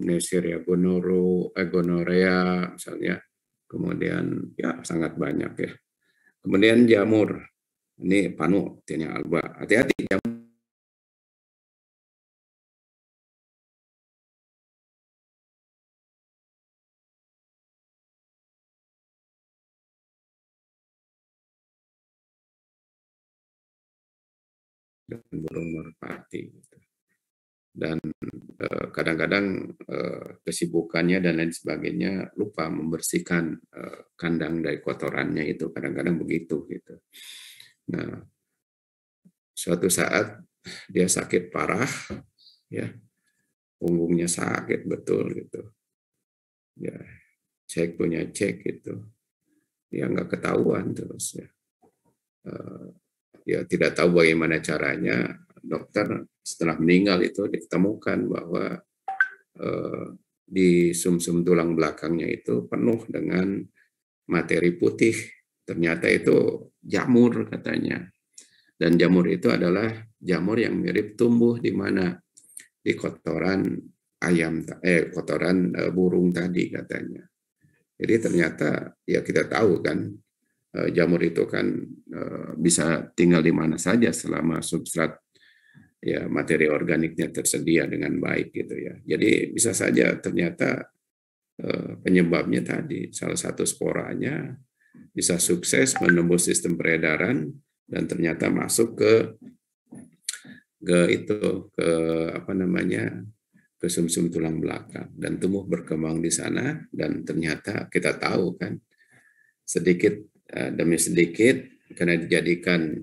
Neisseria gonorrhea misalnya. Kemudian ya sangat banyak ya. Kemudian jamur. Ini panu Tinea alba. Hati-hati jamur dan burung merpati. Dan kadang-kadang kesibukannya dan lain sebagainya lupa membersihkan kandang dari kotorannya itu, kadang-kadang begitu gitu. Nah, suatu saat dia sakit parah, ya punggungnya sakit betul gitu, ya cek gitu, ya nggak ketahuan terus ya. Ya tidak tahu bagaimana caranya, dokter setelah meninggal itu ditemukan bahwa di sumsum tulang belakangnya itu penuh dengan materi putih. Ternyata itu jamur katanya. Dan jamur itu adalah jamur yang mirip tumbuh di mana? Di kotoran kotoran burung tadi katanya. Jadi ternyata ya kita tahu kan jamur itu kan bisa tinggal di mana saja selama substrat ya materi organiknya tersedia dengan baik gitu ya. Jadi bisa saja ternyata penyebabnya tadi salah satu sporanya bisa sukses menembus sistem peredaran dan ternyata masuk ke apa namanya ke sumsum tulang belakang dan tumbuh berkembang di sana. Dan ternyata kita tahu kan sedikit demi sedikit karena dijadikan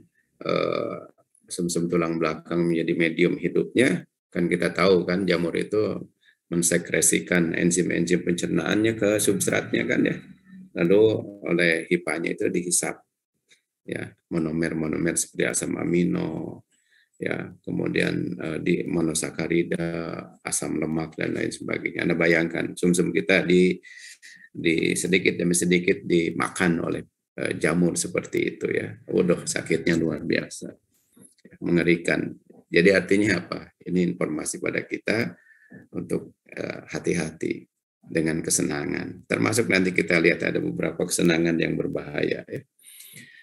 sumsum tulang belakang menjadi medium hidupnya, kan kita tahu kan jamur itu mensekresikan enzim-enzim pencernaannya ke substratnya kan ya. Lalu oleh hipanya itu dihisap ya monomer-monomer seperti asam amino ya, kemudian di monosakarida, asam lemak dan lain sebagainya. Anda bayangkan sumsum kita di sedikit demi sedikit dimakan oleh jamur seperti itu ya. Waduh, sakitnya luar biasa. Mengerikan. Jadi artinya apa? Ini informasi pada kita untuk hati-hati dengan kesenangan. Termasuk nanti kita lihat ada beberapa kesenangan yang berbahaya ya.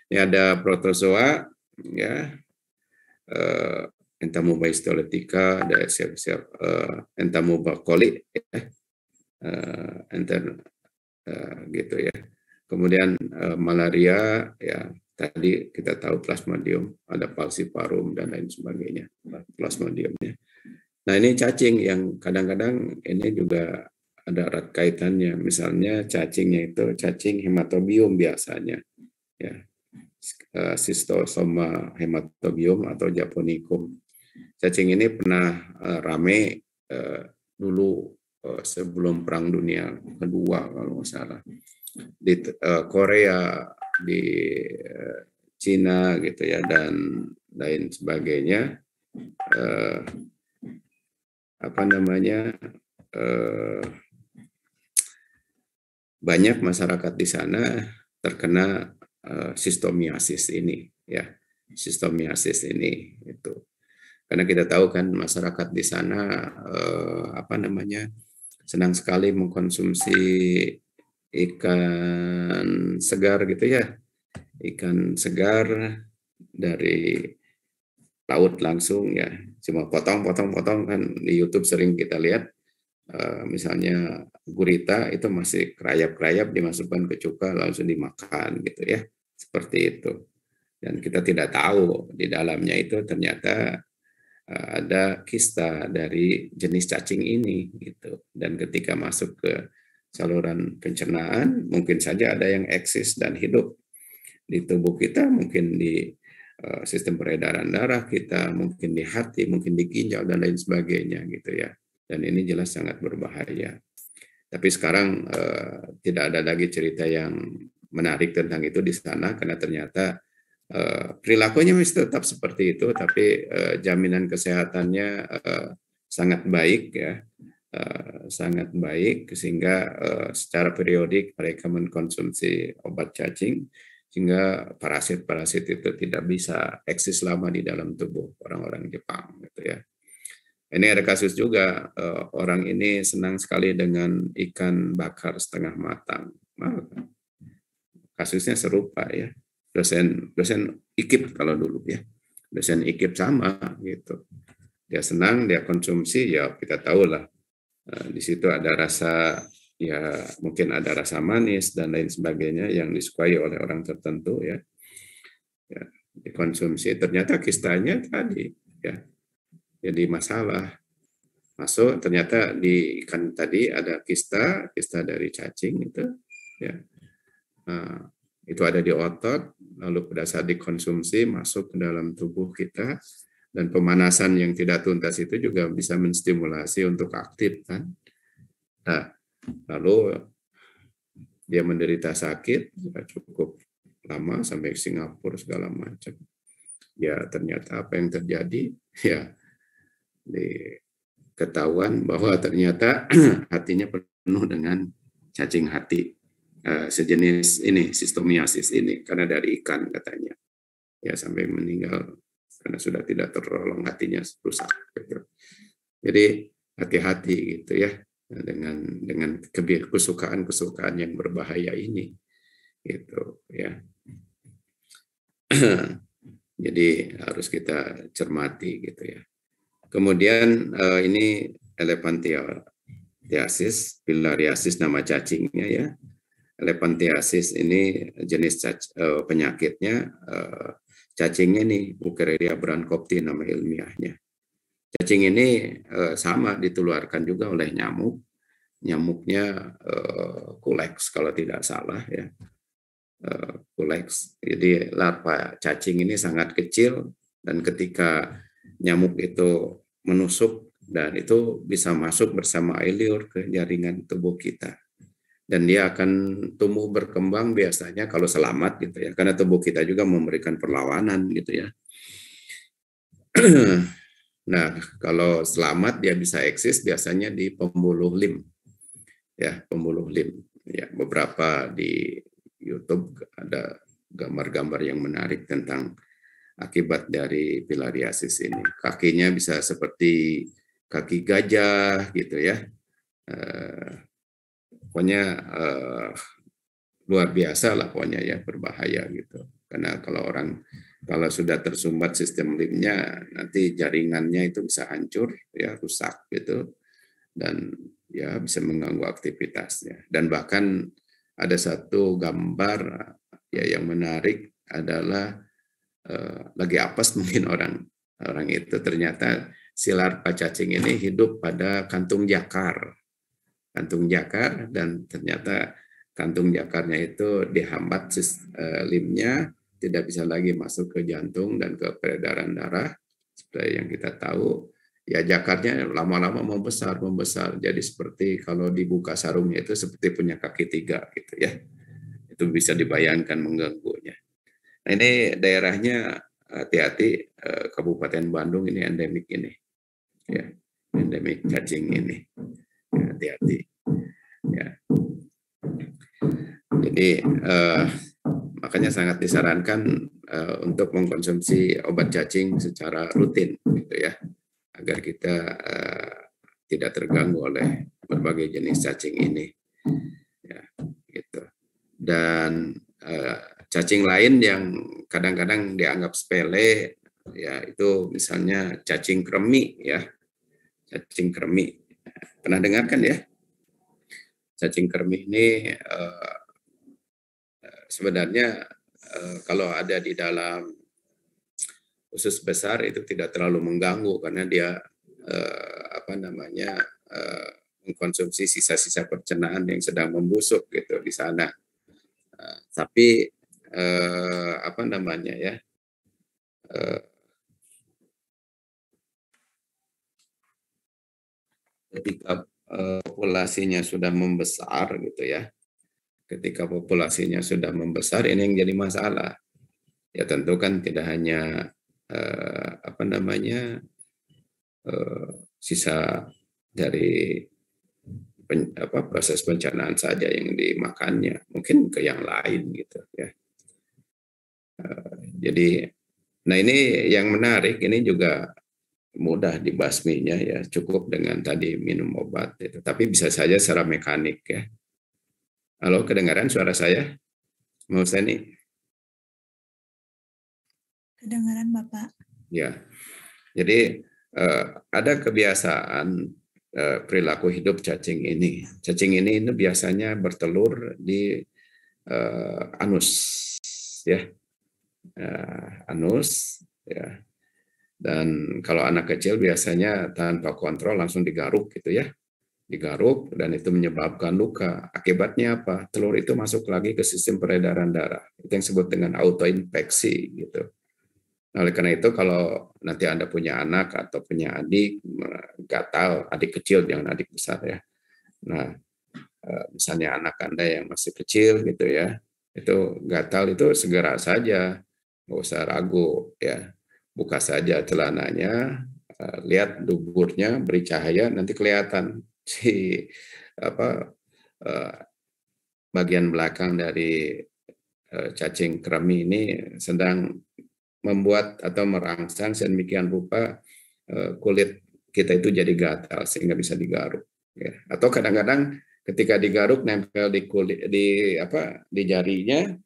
Ini ada protozoa ya, Entamoeba histolytica, ada Entamoeba coli ya, gitu ya. Kemudian malaria ya, tadi kita tahu Plasmodium, ada falciparum dan lain sebagainya, Plasmodiumnya. Nah ini cacing yang kadang-kadang ini juga ada erat kaitannya. Misalnya cacingnya itu cacing hematobium biasanya, ya, Schistosoma hematobium atau Japonicum. Cacing ini pernah rame dulu sebelum Perang Dunia Kedua kalau nggak salah, di Korea, di Cina gitu ya, dan lain sebagainya. Apa namanya, banyak masyarakat di sana terkena sistomiasis ini ya, sistomiasis ini itu karena kita tahu kan masyarakat di sana apa namanya senang sekali mengkonsumsi ikan segar gitu ya, ikan segar dari laut langsung ya, cuma potong-potong kan di YouTube sering kita lihat. Misalnya gurita itu masih kerayap-kerayap dimasukkan ke cuka langsung dimakan gitu ya, seperti itu. Dan kita tidak tahu di dalamnya itu ternyata ada kista dari jenis cacing ini gitu. Dan ketika masuk ke saluran pencernaan mungkin saja ada yang eksis dan hidup di tubuh kita, mungkin di sistem peredaran darah kita, mungkin di hati, mungkin di ginjal dan lain sebagainya gitu ya. Dan ini jelas sangat berbahaya. Tapi sekarang tidak ada lagi cerita yang menarik tentang itu di sana karena ternyata perilakunya masih tetap seperti itu, tapi jaminan kesehatannya sangat baik ya, sangat baik sehingga secara periodik mereka mengkonsumsi obat cacing sehingga parasit-parasit itu tidak bisa eksis lama di dalam tubuh orang-orang Jepang gitu ya. Ini ada kasus juga, orang ini senang sekali dengan ikan bakar setengah matang. Kasusnya serupa ya, dosen IKIP kalau dulu ya, dosen IKIP sama gitu. Dia senang, dia konsumsi, ya kita tahu lah, di situ ada rasa, ya mungkin ada rasa manis dan lain sebagainya yang disukai oleh orang tertentu ya. Ya, dikonsumsi, ternyata kistanya tadi ya jadi masalah. Masuk ternyata di ikan tadi ada kista dari cacing itu ya. Nah, itu ada di otot, lalu pada saat dikonsumsi masuk ke dalam tubuh kita, dan pemanasan yang tidak tuntas itu juga bisa menstimulasi untuk aktif kan. Nah, lalu dia menderita sakit cukup lama sampai Singapura segala macam. Ya ternyata apa yang terjadi ya diketahuan bahwa ternyata hatinya penuh dengan cacing hati sejenis ini, Schistomiasis ini, karena dari ikan katanya. Ya sampai meninggal karena sudah tidak tertolong, hatinya rusak. Gitu. Jadi hati-hati gitu ya dengan kesukaan yang berbahaya ini, gitu ya. Jadi harus kita cermati gitu ya. Kemudian ini elephantiasis, filariasis nama cacingnya ya. Elephantiasis ini jenis penyakitnya, cacingnya nih Buccaria brandcopti nama ilmiahnya. Cacing ini sama ditularkan juga oleh nyamuk. Nyamuknya Culex kalau tidak salah ya. Culex. Jadi larva cacing ini sangat kecil, dan ketika nyamuk itu menusuk, dan itu bisa masuk bersama air liur ke jaringan tubuh kita. Dan dia akan tumbuh berkembang biasanya kalau selamat gitu ya, karena tubuh kita juga memberikan perlawanan gitu ya. Nah, kalau selamat dia bisa eksis biasanya di pembuluh lim. Ya, pembuluh lim. Ya, beberapa di YouTube ada gambar-gambar yang menarik tentang akibat dari filariasis ini. Kakinya bisa seperti kaki gajah gitu ya. Pokoknya luar biasa lah pokoknya ya, berbahaya gitu. Karena kalau sudah tersumbat sistem limnya, nanti jaringannya itu bisa hancur ya, rusak gitu, dan ya bisa mengganggu aktivitasnya. Dan bahkan ada satu gambar ya yang menarik adalah lagi apes mungkin orang itu, ternyata si larva cacing ini hidup pada kantung jakar, dan ternyata kantung jakarnya itu dihambat limnya, tidak bisa lagi masuk ke jantung dan ke peredaran darah seperti yang kita tahu. Ya jakarnya lama-lama membesar, jadi seperti kalau dibuka sarungnya itu seperti punya kaki 3 gitu ya. Itu bisa dibayangkan mengganggunya. Nah ini daerahnya hati-hati, Kabupaten Bandung ini endemik ini, ya endemik cacing ini, hati-hati. Ya. Jadi makanya sangat disarankan untuk mengkonsumsi obat cacing secara rutin, gitu ya, agar kita tidak terganggu oleh berbagai jenis cacing ini, ya, gitu. Dan cacing lain yang kadang-kadang dianggap sepele, ya itu misalnya cacing kremi, ya, cacing kremi. Pernah dengar kan ya? Cacing kremi ini sebenarnya kalau ada di dalam usus besar itu tidak terlalu mengganggu, karena dia mengkonsumsi sisa-sisa pencernaan yang sedang membusuk gitu di sana. Tapi ketika populasinya sudah membesar gitu ya, ketika populasinya sudah membesar, ini yang jadi masalah. Ya tentu kan tidak hanya sisa dari proses pencernaan saja yang dimakannya, mungkin ke yang lain gitu ya. Jadi, nah ini yang menarik, ini juga mudah dibasminya ya, cukup dengan tadi minum obat itu. Tapi bisa saja secara mekanik ya. Halo, kedengaran suara saya? Mau saya nih? Kedengaran Bapak. Ya. Jadi ada kebiasaan perilaku hidup cacing ini. Cacing ini biasanya bertelur di anus ya. Anus ya. Dan kalau anak kecil biasanya tanpa kontrol langsung digaruk gitu ya. Digaruk dan itu menyebabkan luka. Akibatnya apa? Telur itu masuk lagi ke sistem peredaran darah. Itu yang disebut dengan autoinfeksi gitu. Nah, oleh karena itu kalau nanti Anda punya anak atau punya adik gatal, adik kecil jangan adik besar ya. Nah, misalnya anak Anda yang masih kecil gitu ya, itu gatal itu segera saja, nggak usah ragu ya. Buka saja celananya, lihat duburnya, beri cahaya, nanti kelihatan si apa bagian belakang dari cacing kremi ini sedang membuat atau merangsang sedemikian rupa kulit kita itu jadi gatal sehingga bisa digaruk. Ya. Atau kadang-kadang ketika digaruk nempel di kulit di jarinya,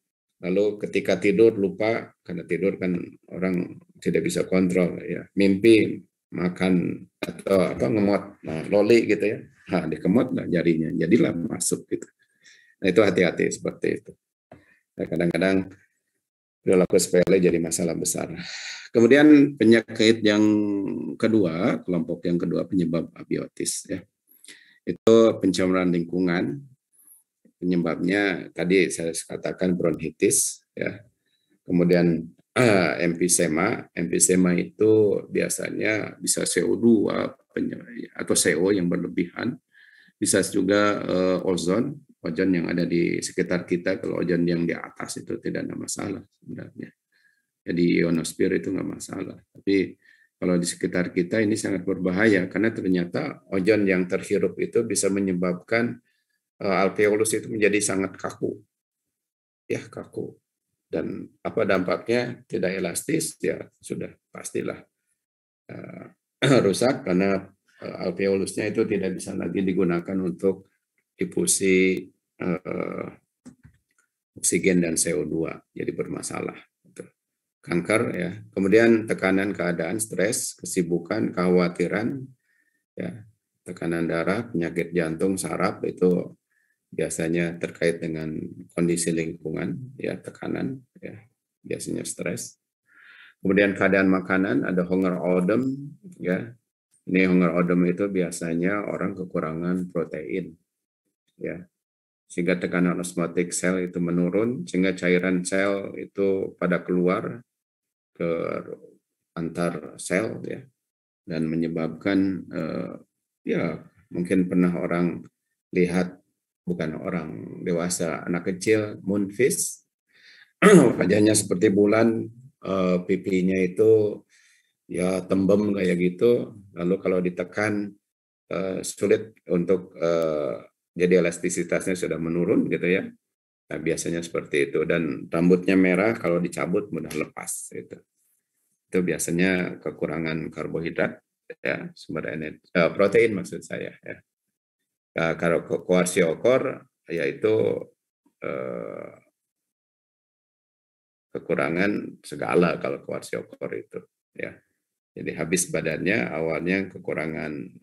lalu ketika tidur lupa karena tidur kan orang tidak bisa kontrol ya, mimpi makan atau ngemot loli gitu ya, dikemot lah jarinya, jadilah masuk gitu. Nah itu hati-hati seperti itu. Nah, kadang-kadang perilaku sepele jadi masalah besar. Kemudian penyakit yang kedua, kelompok yang kedua penyebab abiotis ya. Itu pencemaran lingkungan. Penyebabnya tadi saya katakan bronkitis ya. Kemudian emfisema. Emfisema itu biasanya bisa CO2 atau CO yang berlebihan. Bisa juga ozon yang ada di sekitar kita. Kalau ozon yang di atas itu tidak ada masalah sebenarnya. Jadi ionosfer itu nggak masalah. Tapi kalau di sekitar kita ini sangat berbahaya karena ternyata ozon yang terhirup itu bisa menyebabkan alveolus itu menjadi sangat kaku. Ya, kaku. Dan apa dampaknya? Tidak elastis, ya sudah pastilah rusak karena alveolusnya itu tidak bisa lagi digunakan untuk difusi oksigen dan CO2. Jadi bermasalah. Kanker ya. Kemudian tekanan keadaan, stres, kesibukan, kekhawatiran, ya, tekanan darah, penyakit jantung, saraf itu biasanya terkait dengan kondisi lingkungan, ya tekanan, ya biasanya stres. Kemudian keadaan makanan ada hunger odem, ya. Ini hunger odem itu biasanya orang kekurangan protein, ya. Sehingga tekanan osmotik sel itu menurun, sehingga cairan sel itu pada keluar ke antar sel ya dan menyebabkan ya mungkin pernah orang lihat bukan orang dewasa anak kecil moonfish wajahnya seperti bulan pipinya itu ya tembem kayak gitu lalu kalau ditekan sulit untuk jadi elastisitasnya sudah menurun gitu ya. Nah, biasanya seperti itu dan rambutnya merah kalau dicabut mudah lepas itu biasanya kekurangan karbohidrat ya sumber energi protein maksud saya ya. Kalau kwashiorkor yaitu kekurangan segala kalau kwashiorkor itu ya. Jadi habis badannya awalnya kekurangan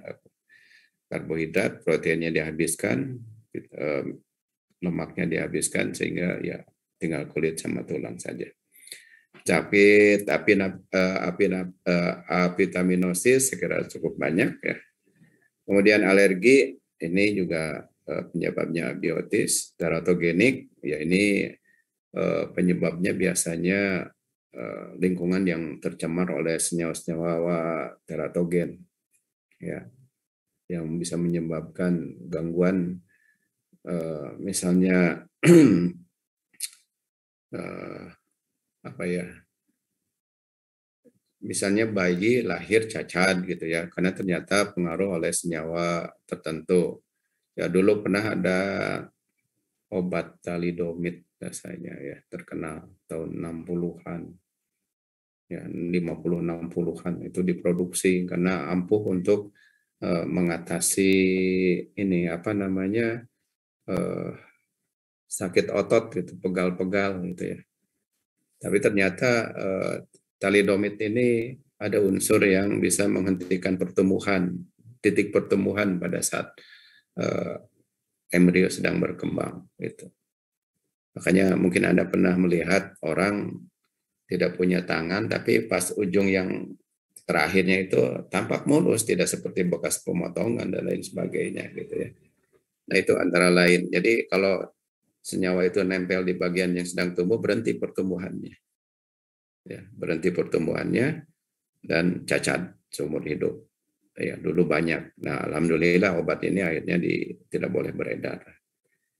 karbohidrat, proteinnya dihabiskan, lemaknya dihabiskan sehingga ya tinggal kulit sama tulang saja. Capit, avitaminosis sekira cukup banyak ya. Kemudian alergi ini juga penyebabnya abiotis, teratogenik ya ini penyebabnya biasanya lingkungan yang tercemar oleh senyawa-senyawa teratogen ya yang bisa menyebabkan gangguan misalnya apa ya misalnya bayi lahir cacat gitu ya karena ternyata pengaruh oleh senyawa tertentu ya dulu pernah ada obat thalidomid rasanya ya terkenal tahun 60-an ya 50-60-an itu diproduksi karena ampuh untuk mengatasi ini apa namanya sakit otot gitu, pegal-pegal gitu ya. Tapi ternyata thalidomid ini ada unsur yang bisa menghentikan pertumbuhan, titik pertumbuhan pada saat embrio sedang berkembang gitu. Makanya mungkin Anda pernah melihat orang tidak punya tangan, tapi pas ujung yang terakhirnya itu tampak mulus, tidak seperti bekas pemotongan dan lain sebagainya gitu ya. Nah itu antara lain. Jadi kalau senyawa itu nempel di bagian yang sedang tumbuh, berhenti pertumbuhannya. Ya, berhenti pertumbuhannya dan cacat seumur hidup. Ya, dulu banyak. Nah, alhamdulillah obat ini akhirnya tidak boleh beredar.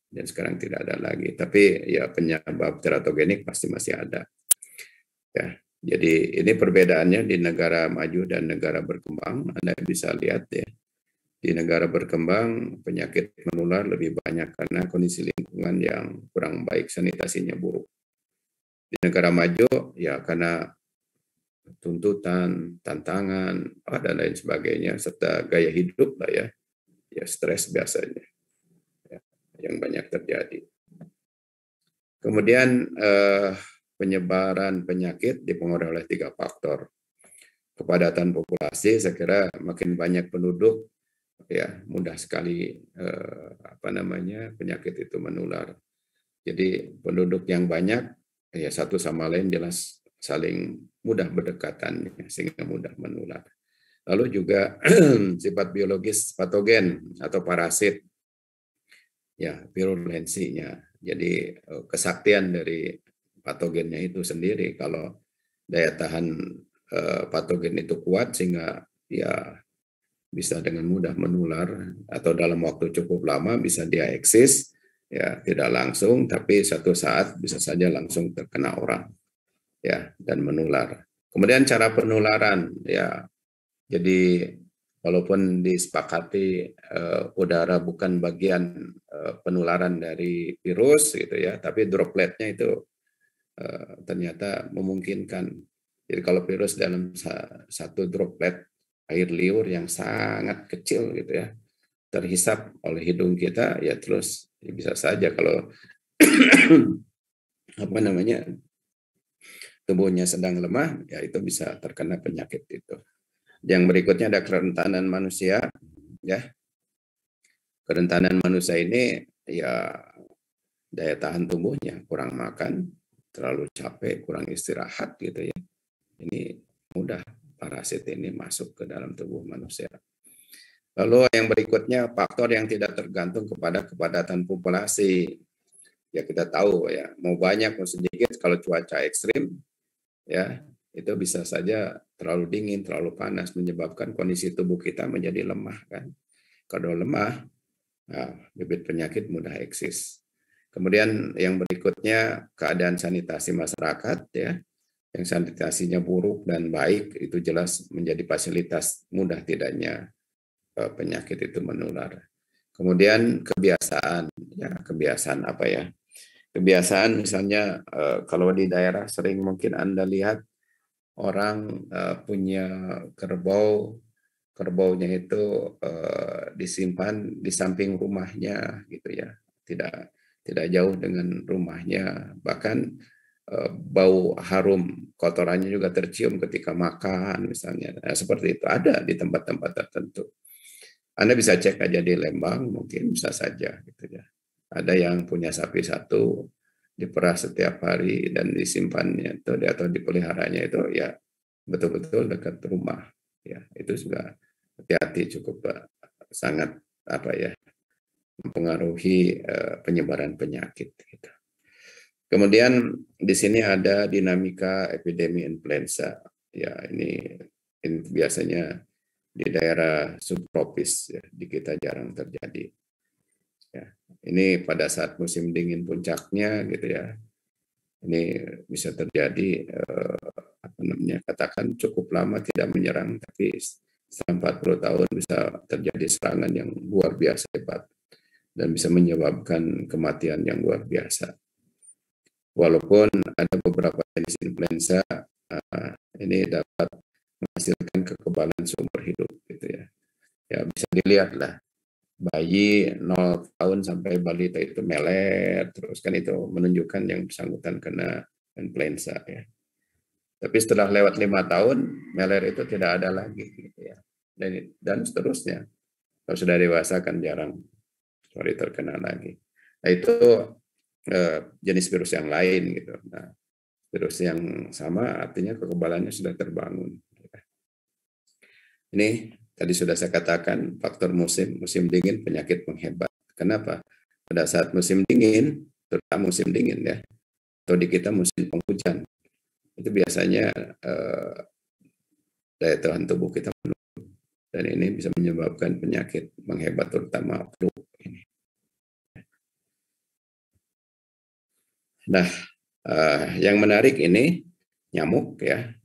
Dan sekarang tidak ada lagi. Tapi ya penyebab teratogenik pasti masih ada. Ya, jadi ini perbedaannya di negara maju dan negara berkembang. Anda bisa lihat ya. Di negara berkembang penyakit menular lebih banyak karena kondisi lingkungan yang kurang baik, sanitasinya buruk. Di negara maju ya karena tuntutan, tantangan, dan lain sebagainya, serta gaya hidup lah ya, ya stres biasanya, ya, yang banyak terjadi. Kemudian penyebaran penyakit dipengaruhi oleh 3 faktor. Kepadatan populasi, saya kira makin banyak penduduk, ya mudah sekali penyakit itu menular. Jadi penduduk yang banyak, ya satu sama lain jelas saling mudah berdekatan sehingga mudah menular. Lalu juga sifat biologis patogen atau parasit, ya virulensinya. Jadi kesaktian dari patogennya itu sendiri. Kalau daya tahan patogen itu kuat sehingga ya bisa dengan mudah menular atau dalam waktu cukup lama bisa dia eksis, ya tidak langsung tapi satu saat bisa saja langsung terkena orang ya dan menular. Kemudian cara penularan ya, jadi walaupun disepakati udara bukan bagian penularan dari virus gitu ya, tapi dropletnya itu ternyata memungkinkan. Jadi kalau virus dalam satu droplet air liur yang sangat kecil gitu ya, terhisap oleh hidung kita ya terus ya bisa saja kalau tubuhnya sedang lemah ya itu bisa terkena penyakit itu. Yang berikutnya ada kerentanan manusia ya. Kerentanan manusia ini ya daya tahan tubuhnya kurang makan, terlalu capek, kurang istirahat gitu ya. Ini mudah parasit ini masuk ke dalam tubuh manusia. Lalu yang berikutnya faktor yang tidak tergantung kepada kepadatan populasi. Ya kita tahu ya, mau banyak mau sedikit kalau cuaca ekstrim ya itu bisa saja terlalu dingin, terlalu panas menyebabkan kondisi tubuh kita menjadi lemah kan. Kalau lemah, nah, bibit penyakit mudah eksis. Kemudian yang berikutnya keadaan sanitasi masyarakat ya. Yang sanitasinya buruk dan baik itu jelas menjadi fasilitas mudah tidaknya penyakit itu menular. Kemudian kebiasaan, ya kebiasaan apa ya? Kebiasaan misalnya kalau di daerah sering mungkin Anda lihat orang punya kerbau, kerbaunya itu disimpan di samping rumahnya gitu ya, tidak jauh dengan rumahnya, bahkan bau harum kotorannya juga tercium ketika makan misalnya. Nah, seperti itu ada di tempat-tempat tertentu. Anda bisa cek aja di Lembang, mungkin bisa saja gitu ya. Ada yang punya sapi satu diperah setiap hari dan disimpannya itu atau dipeliharanya itu ya betul-betul dekat rumah. Ya, itu juga hati-hati cukup sangat apa ya mempengaruhi penyebaran penyakit gitu. Kemudian di sini ada dinamika epidemi influenza. Ya, ini biasanya di daerah subtropis ya, di kita jarang terjadi. Ya, ini pada saat musim dingin puncaknya gitu ya. Ini bisa terjadi katakan cukup lama tidak menyerang tapi setelah 40 tahun bisa terjadi serangan yang luar biasa hebat dan bisa menyebabkan kematian yang luar biasa. Walaupun ada beberapa jenis influenza ini dapat menghasilkan kekebalan seumur hidup gitu ya. Ya bisa dilihat lah, bayi 0 tahun sampai balita itu meler terus kan, itu menunjukkan yang bersangkutan kena influenza ya. Tapi setelah lewat 5 tahun meler itu tidak ada lagi gitu ya. Dan seterusnya. Kalau sudah dewasa kan jarang terkena lagi. Nah itu jenis virus yang lain gitu. Nah, virus yang sama artinya kekebalannya sudah terbangun. Ini tadi sudah saya katakan faktor musim dingin penyakit menghebat. Kenapa? Pada saat musim dingin, terutama musim dingin ya, atau di kita musim penghujan, itu biasanya daya tahan tubuh kita menurun, dan ini bisa menyebabkan penyakit menghebat terutama flu ini. Nah, yang menarik ini nyamuk ya.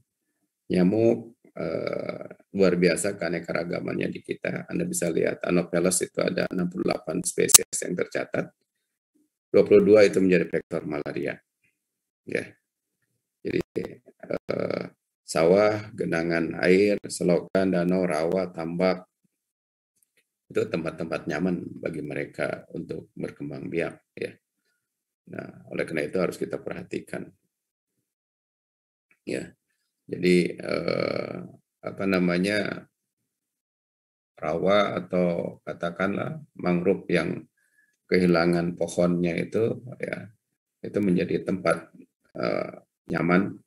Nyamuk luar biasa keanekaragamannya di kita. Anda bisa lihat Anopheles itu ada 68 spesies yang tercatat. 22 itu menjadi vektor malaria. Ya. Jadi sawah, genangan air, selokan, danau, rawa, tambak itu tempat-tempat nyaman bagi mereka untuk berkembang biak ya. Nah, oleh karena itu harus kita perhatikan. Ya. Jadi rawa atau katakanlah mangrove yang kehilangan pohonnya itu ya, itu menjadi tempat nyaman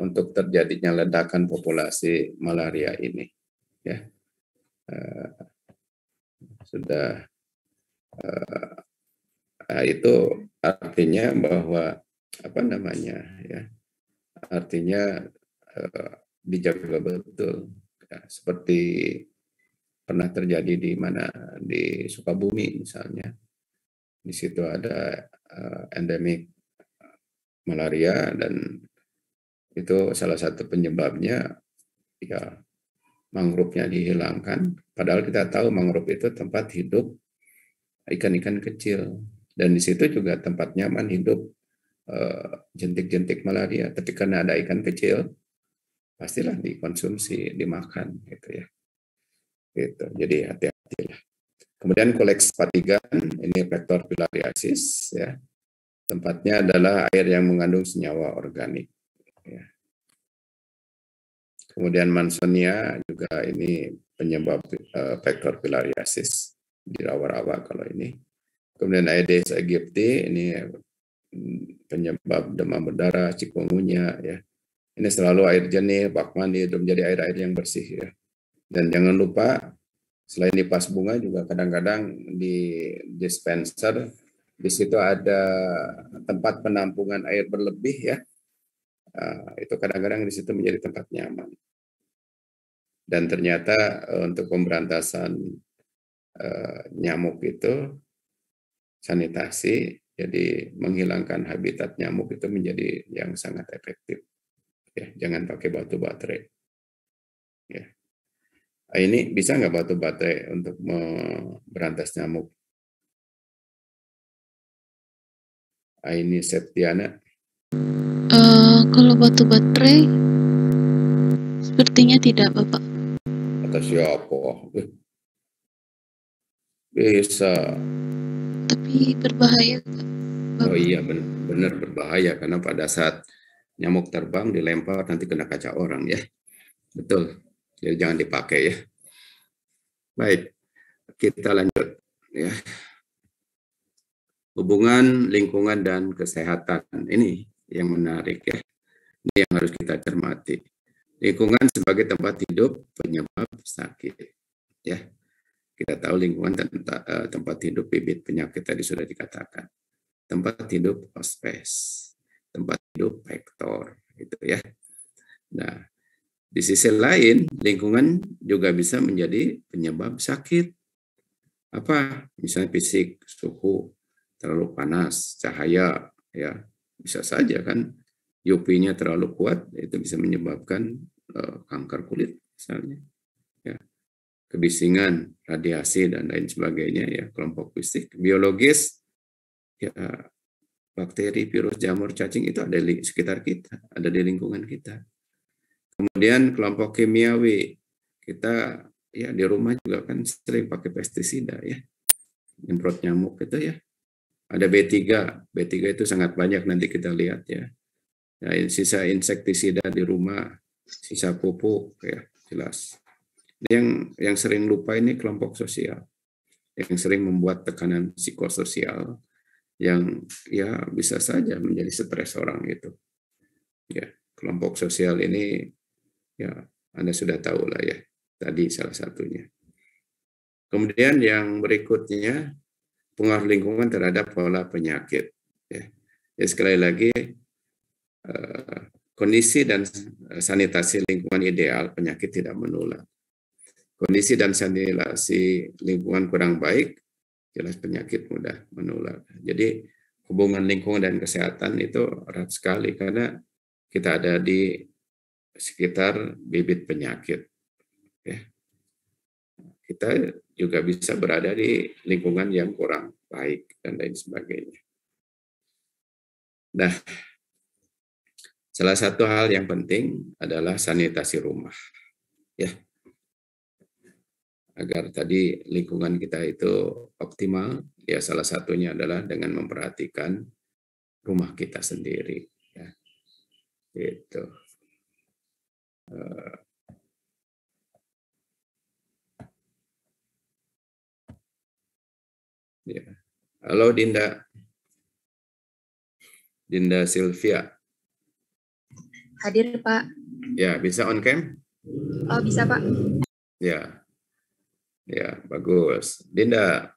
untuk terjadinya ledakan populasi malaria ini ya. Itu artinya bahwa artinya dijaga betul ya, seperti pernah terjadi di Sukabumi misalnya. Di situ ada endemik malaria dan itu salah satu penyebabnya ya mangrove-nya dihilangkan. Padahal kita tahu mangrove itu tempat hidup ikan-ikan kecil dan di situ juga tempat nyaman hidup jentik-jentik malaria. Tapi karena ada ikan kecil, pastilah dikonsumsi, dimakan gitu ya. Gitu. Jadi hati-hatilah. Kemudian Culex fatigan, ini vektor filariasis ya. Tempatnya adalah air yang mengandung senyawa organik. Ya. Kemudian Mansonia juga ini penyebab vektor filariasis di rawa-rawa kalau ini. Kemudian Aedes aegypti ini penyebab demam berdarah, chikungunya ya. Ini selalu air jernih, bak mandi itu menjadi air-air yang bersih ya. Dan jangan lupa selain di pas bunga juga kadang-kadang di dispenser di situ ada tempat penampungan air berlebih ya. Itu kadang-kadang di situ menjadi tempat nyaman. Dan ternyata untuk pemberantasan nyamuk itu sanitasi, jadi menghilangkan habitat nyamuk itu menjadi yang sangat efektif. Ya, jangan pakai batu baterai. Ya. Ini bisa nggak batu baterai untuk memberantas nyamuk? Ini Septiana. Kalau batu baterai, sepertinya tidak, Bapak. Atau siapa? Bisa. Tapi berbahaya, Bapak. Oh iya, benar berbahaya karena pada saat nyamuk terbang dilempar nanti kena kaca orang ya. Betul. Jadi jangan dipakai ya. Baik, kita lanjut ya. Hubungan lingkungan dan kesehatan ini yang menarik ya. Ini yang harus kita cermati. Lingkungan sebagai tempat hidup penyebab sakit ya. Kita tahu lingkungan dan tempat hidup bibit penyakit tadi sudah dikatakan. Tempat hidup hospes, tempat hidup vektor gitu ya. Nah, di sisi lain, lingkungan juga bisa menjadi penyebab sakit. Apa? Misalnya fisik, suhu, terlalu panas, cahaya, ya bisa saja kan. UV-nya terlalu kuat, itu bisa menyebabkan kanker kulit misalnya. Ya. Kebisingan, radiasi, dan lain sebagainya, ya kelompok fisik. Biologis, ya bakteri, virus, jamur, cacing itu ada di sekitar kita, ada di lingkungan kita. Kemudian kelompok kimiawi, kita ya di rumah juga kan sering pakai pestisida ya, nyemprot nyamuk itu ya. Ada B3 itu sangat banyak nanti kita lihat ya. Nah, sisa insektisida di rumah, sisa pupuk ya jelas. Yang sering lupa ini kelompok sosial, yang sering membuat tekanan psikososial yang ya bisa saja menjadi stres orang itu. Ya, kelompok sosial ini ya Anda sudah tahu lah ya, tadi salah satunya. Kemudian yang berikutnya, pengaruh lingkungan terhadap pola penyakit. Ya, sekali lagi, kondisi dan sanitasi lingkungan ideal, penyakit tidak menular. Kondisi dan sanitasi lingkungan kurang baik, jelas penyakit mudah menular. Jadi hubungan lingkungan dan kesehatan itu erat sekali karena kita ada di sekitar bibit penyakit. Ya. Kita juga bisa berada di lingkungan yang kurang baik dan lain sebagainya. Nah, salah satu hal yang penting adalah sanitasi rumah. Ya. Agar tadi lingkungan kita itu optimal, ya salah satunya adalah dengan memperhatikan rumah kita sendiri. Ya. Gitu. Ya. Halo Dinda. Dinda Sylvia. Hadir, Pak. Ya, bisa on cam? Oh, bisa, Pak. Ya. Ya, bagus. Dinda,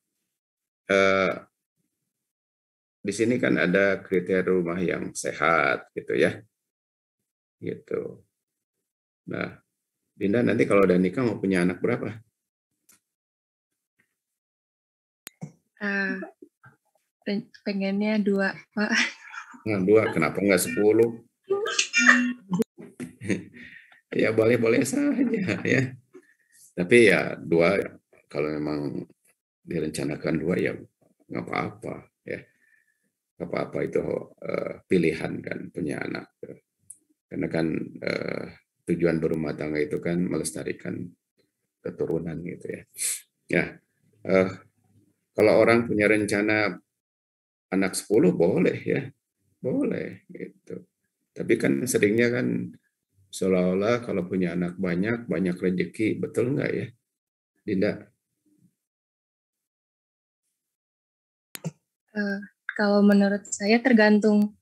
di sini kan ada kriteria rumah yang sehat gitu ya. Gitu. Nah, Dinda nanti kalau udah nikah mau punya anak berapa? Pengennya 2, Pak. Nah, 2, kenapa enggak 10? Ya boleh-boleh saja ya. Tapi ya 2, kalau memang direncanakan 2 ya nggak apa-apa ya. Nggak apa-apa itu pilihan kan punya anak. Karena kan tujuan berumah tangga itu kan melestarikan keturunan gitu ya. Ya, kalau orang punya rencana anak 10 boleh ya, boleh gitu. Tapi kan seringnya kan seolah-olah kalau punya anak banyak rezeki, betul nggak ya, Dinda? Kalau menurut saya tergantung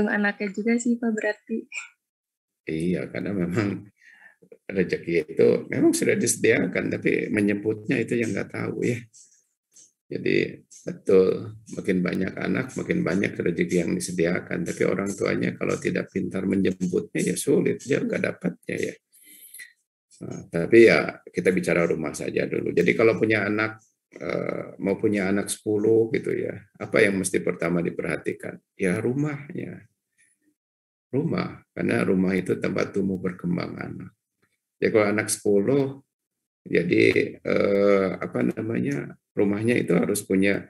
anaknya juga sih, Pak, berarti. Iya, karena memang rezeki itu memang sudah disediakan, tapi menyebutnya itu yang nggak tahu ya. Jadi betul, makin banyak anak, makin banyak rezeki yang disediakan. Tapi orang tuanya kalau tidak pintar menjemputnya ya sulit, dia nggak dapatnya ya. Nah, tapi ya kita bicara rumah saja dulu. Jadi kalau punya anak, mau punya anak 10 gitu ya, apa yang mesti pertama diperhatikan? Ya rumahnya. Rumah, karena rumah itu tempat tumbuh berkembang anak. Ya kalau anak 10, jadi apa namanya, rumahnya itu harus punya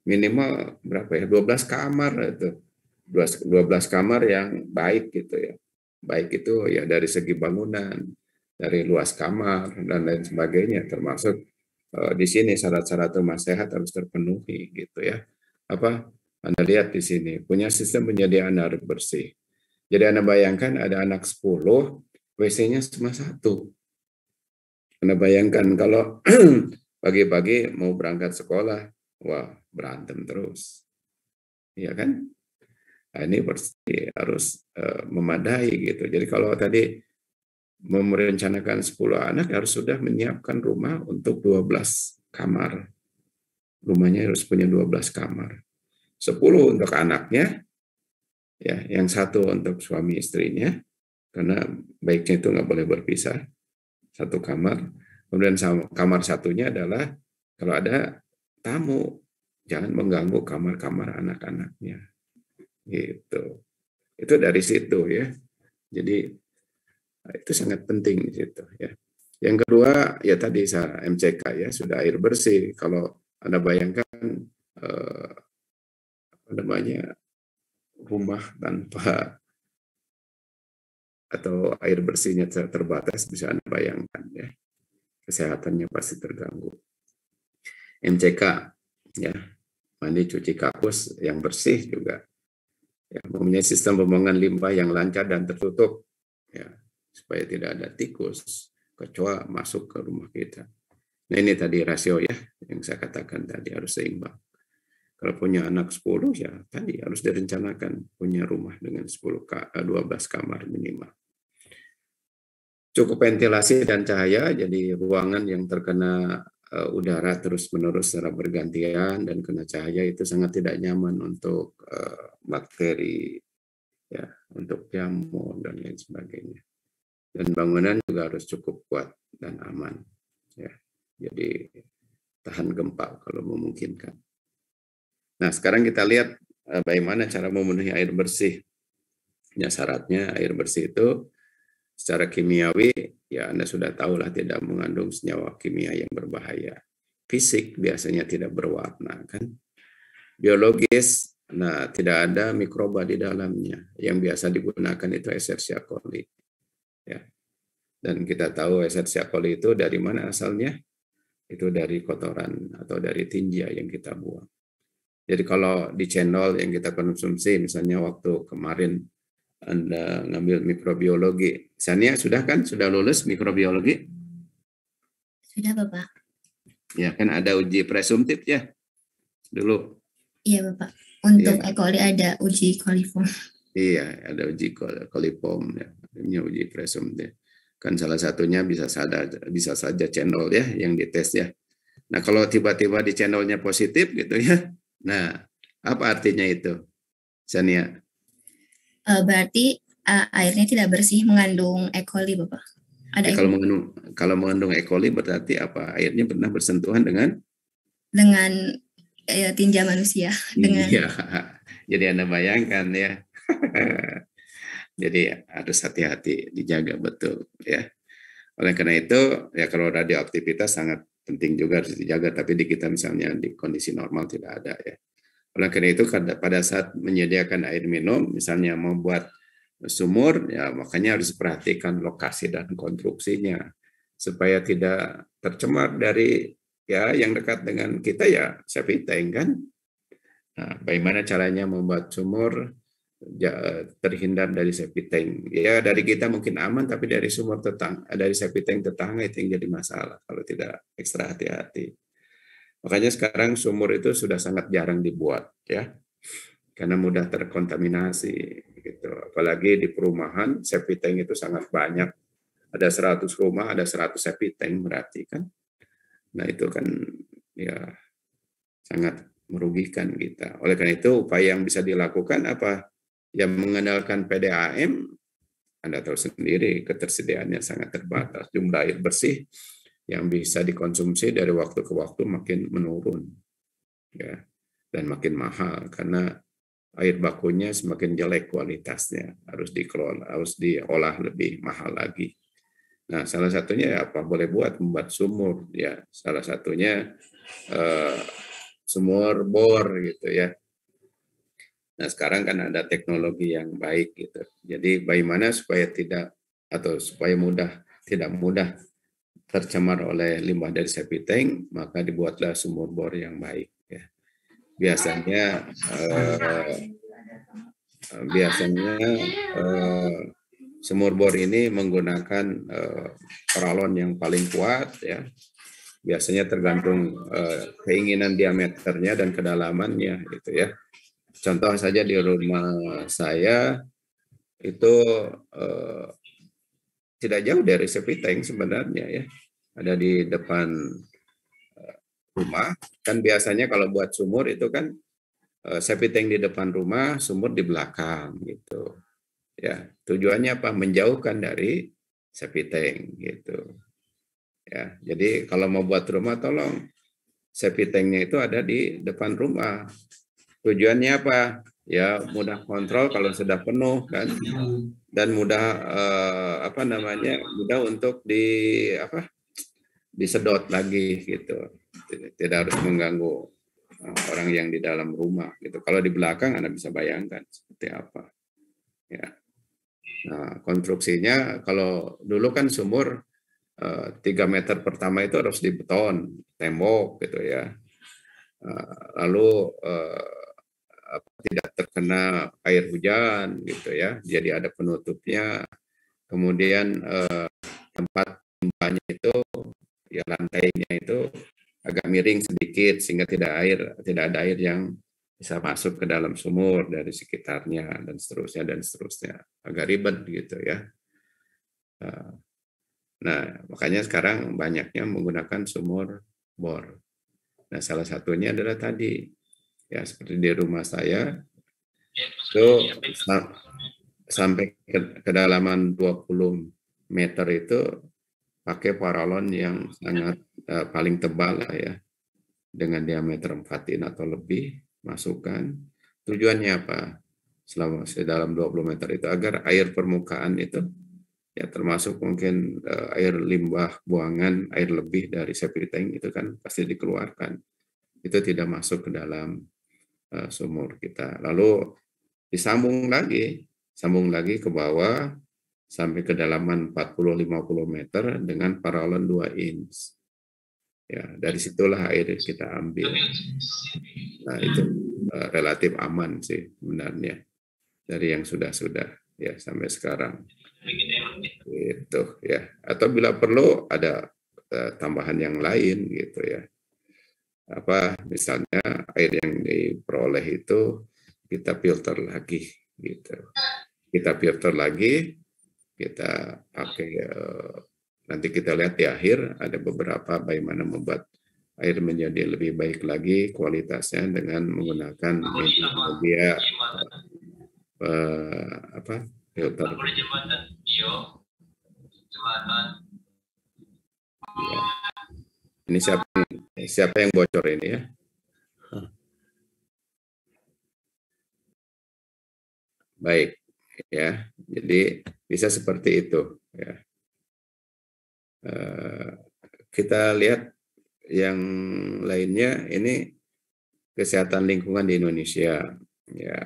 minimal berapa ya, 12 kamar itu. 12 kamar yang baik gitu ya. Baik itu ya dari segi bangunan, dari luas kamar dan lain sebagainya, termasuk di sini syarat-syarat rumah sehat harus terpenuhi gitu ya. Apa Anda lihat di sini punya sistem penyediaan air bersih. Jadi Anda bayangkan ada anak 10, WC-nya cuma 1. Anda bayangkan kalau pagi-pagi mau berangkat sekolah, wah berantem terus. Iya kan? Nah, ini pasti harus memadai gitu. Jadi kalau tadi merencanakan 10 anak harus sudah menyiapkan rumah untuk 12 kamar. Rumahnya harus punya 12 kamar. 10 untuk anaknya, ya, yang 1 untuk suami istrinya, karena baiknya itu nggak boleh berpisah, 1 kamar. Kemudian kamar satunya adalah kalau ada tamu, jangan mengganggu kamar-kamar anak-anaknya. Gitu. Itu dari situ ya. Jadi itu sangat penting di situ ya. Yang kedua ya tadi saya MCK ya, sudah air bersih. Kalau Anda bayangkan apa namanya, rumah tanpa atau air bersihnya terbatas, bisa Anda bayangkan ya, kesehatannya pasti terganggu. MCK ya, mandi cuci kakus yang bersih juga ya, mempunyai sistem pembuangan limbah yang lancar dan tertutup ya, supaya tidak ada tikus, kecoa masuk ke rumah kita. Nah ini tadi rasio ya, yang saya katakan tadi harus seimbang. Kalau punya anak 10 ya tadi harus direncanakan punya rumah dengan 12 kamar minimal. Cukup ventilasi dan cahaya, jadi ruangan yang terkena udara terus-menerus secara bergantian dan kena cahaya itu sangat tidak nyaman untuk bakteri, ya, untuk jamur dan lain sebagainya. Dan bangunan juga harus cukup kuat dan aman, ya. Jadi tahan gempa kalau memungkinkan. Nah, sekarang kita lihat bagaimana cara memenuhi air bersih. Ya, syaratnya air bersih itu secara kimiawi, ya Anda sudah tahu lah, tidak mengandung senyawa kimia yang berbahaya. Fisik biasanya tidak berwarna, kan? Biologis, nah tidak ada mikroba di dalamnya. Yang biasa digunakan itu Escherichia coli. Ya. Dan kita tahu Escherichia coli itu dari mana asalnya? Itu dari kotoran atau dari tinja yang kita buang. Jadi kalau di channel yang kita konsumsi, misalnya waktu kemarin Anda ngambil mikrobiologi, Sania sudah kan? Sudah lulus mikrobiologi? Sudah, Bapak. Ya kan ada uji presumtif ya dulu. Iya, Bapak. Untuk Ya. E. coli ada uji coliform. Iya, ada uji coliform ya. Ini uji presumtif. Kan salah satunya bisa saja channel ya yang dites ya. Nah, kalau tiba-tiba di channelnya positif gitu ya. Nah, apa artinya itu? Sania? Berarti airnya tidak bersih, mengandung E. coli, Bapak. Ada Ya, kalau mengandung E. coli berarti apa? Airnya pernah bersentuhan dengan tinja manusia. Iya. Jadi Anda bayangkan ya. Jadi harus hati-hati, dijaga betul ya. Oleh karena itu ya, kalau radioaktivitas sangat penting juga harus dijaga, tapi di kita misalnya di kondisi normal tidak ada ya. Oleh karena itu pada saat menyediakan air minum, misalnya membuat sumur, ya makanya harus perhatikan lokasi dan konstruksinya supaya tidak tercemar dari ya yang dekat dengan kita ya septic tank kan. Nah, bagaimana caranya membuat sumur terhindar dari septic tank? Ya dari kita mungkin aman, tapi dari sumur dari septic tank tetangga itu yang jadi masalah kalau tidak ekstra hati-hati. Makanya sekarang sumur itu sudah sangat jarang dibuat ya, karena mudah terkontaminasi gitu. Apalagi di perumahan septic tank itu sangat banyak. Ada 100 rumah, ada 100 septic tank berarti kan. Nah, itu kan ya sangat merugikan kita. Oleh karena itu upaya yang bisa dilakukan apa? Yang mengandalkan PDAM, Anda tahu sendiri ketersediaannya sangat terbatas. Jumlah air bersih yang bisa dikonsumsi dari waktu ke waktu makin menurun ya, dan makin mahal karena air bakunya semakin jelek kualitasnya, harus dikelola, harus diolah lebih mahal lagi. Nah, salah satunya ya apa boleh membuat sumur ya, salah satunya sumur bor gitu ya. Nah, sekarang kan ada teknologi yang baik gitu. Jadi bagaimana supaya tidak mudah tercemar oleh limbah dari septic tank, maka dibuatlah sumur bor yang baik ya. Biasanya sumur bor ini menggunakan poralon yang paling kuat ya. Biasanya tergantung keinginan diameternya dan kedalamannya gitu ya. Contoh saja di rumah saya itu tidak jauh dari septic tank sebenarnya ya. Ada di depan rumah. Kan biasanya kalau buat sumur itu kan septic tank di depan rumah, sumur di belakang gitu. Ya, tujuannya apa? Menjauhkan dari septic tank gitu. Ya, jadi kalau mau buat rumah tolong septic tanknya itu ada di depan rumah. Tujuannya apa? Ya mudah kontrol kalau sudah penuh kan, dan mudah mudah untuk disedot lagi gitu. Tidak harus mengganggu orang yang di dalam rumah gitu. Kalau di belakang Anda bisa bayangkan seperti apa. Ya. Nah, konstruksinya kalau dulu kan sumur 3 meter pertama itu harus di beton, tembok gitu ya. Lalu tidak terkena air hujan gitu ya. Jadi ada penutupnya. Kemudian tempat timbanya itu ya lantainya itu agak miring sedikit sehingga tidak ada air yang bisa masuk ke dalam sumur dari sekitarnya dan seterusnya. Agak ribet gitu ya. Nah, makanya sekarang banyaknya menggunakan sumur bor. Nah, salah satunya adalah tadi ya seperti di rumah saya itu sampai kedalaman 20 meter itu pakai paralon yang sangat paling tebal lah ya, dengan diameter 4 in atau lebih, masukkan. Tujuannya apa? Selama dalam 20 meter itu agar air permukaan itu ya termasuk mungkin air limbah buangan, air lebih dari septic tank itu kan pasti dikeluarkan. Itu tidak masuk ke dalam sumur kita. Lalu disambung lagi ke bawah sampai kedalaman 40-50 meter dengan paralon 2 inch. Ya, dari situlah air kita ambil. Nah, itu relatif aman sih sebenarnya dari yang sudah ya sampai sekarang. Gitu ya. Atau bila perlu ada tambahan yang lain gitu ya. Apa misalnya air yang diperoleh itu kita filter lagi gitu. Kita filter lagi, kita pakai nanti kita lihat di akhir ada beberapa bagaimana membuat air menjadi lebih baik lagi kualitasnya dengan menggunakan media filter. Ya. Ini siapa yang bocor ini ya? Baik ya. Jadi bisa seperti itu ya. Kita lihat yang lainnya ini kesehatan lingkungan di Indonesia ya.